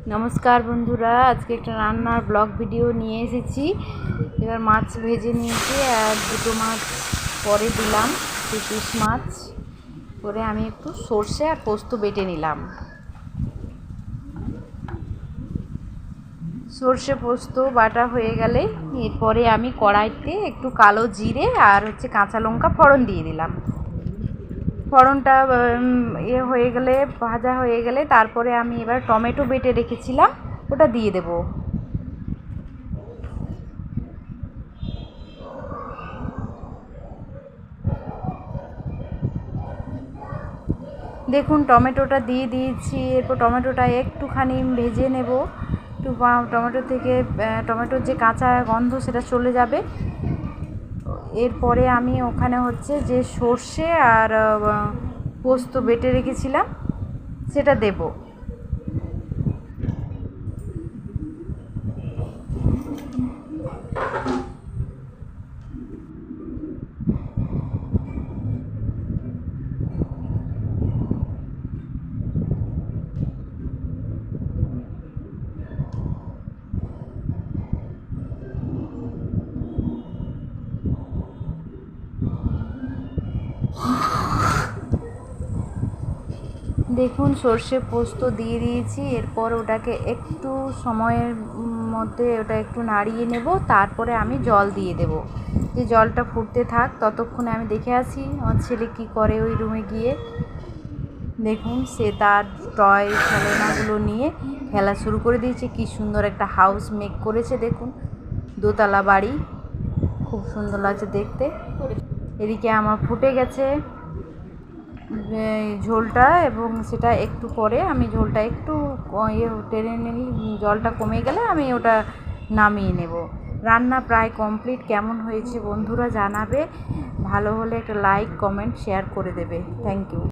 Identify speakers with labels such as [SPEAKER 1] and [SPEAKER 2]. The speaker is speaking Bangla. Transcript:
[SPEAKER 1] নমস্কার বন্ধুরা, আজকে একটা রান্নার ব্লগ ভিডিও নিয়ে এসেছি। এবার মাছ ভেজে নিয়েছি আর দুটো মাছ পরে দিলাম, পিস মাছ করে আমি একটু সর্ষে আর পোস্ত বেটে নিলাম। সর্ষে পোস্ত বাটা হয়ে গেলে এরপরে আমি কড়াইতে একটু কালো জিরে আর কাঁচা লঙ্কা ফোড়ন দিয়ে দিলাম। ফোড়নটা হয়ে গেলে, ভাজা হয়ে গেলে তারপরে আমি এবার টমেটো বেটে রেখেছিলাম ওটা দিয়ে দেব। দেখুন টমেটোটা দিয়ে দিয়েছি। এরপর টমেটোটা একটুখানি ভেজে নেব। একটু টমেটোর যে কাঁচা গন্ধ সেটা চলে যাবে। এরপরে আমি ওখানে যে সর্ষে আর পোস্ত বেটে রেখেছিলাম সেটা দেব। দেখুন সর্ষে পোস্ত দিয়ে দিয়েছি। এরপর ওটাকে একটু সময়ের মধ্যে ওটা একটু নাড়িয়ে নেব। তারপরে আমি জল দিয়ে দেব। যে জলটা ফুটতে থাক, ততক্ষণে আমি দেখে আসি আমার ছেলে কী করে ওই রুমে গিয়ে। দেখুন সে তার টয় খেলনাগুলো নিয়ে খেলা শুরু করে দিয়েছে। কি সুন্দর একটা হাউস মেক করেছে, দেখুন দোতলা বাড়ি, খুব সুন্দর লাগছে দেখতে। এদিকে আমার ফুটে গেছে ঝোলটা, এবং সেটা একটু পরে আমি ঝোলটা একটু টেনে নিলে, জলটা কমে গেলে আমি ওটা নামিয়ে নেব। রান্না প্রায় কমপ্লিট। কেমন হয়েছে বন্ধুরা জানাবে। ভালো হলে একটা লাইক, কমেন্ট, শেয়ার করে দেবে। Thank you.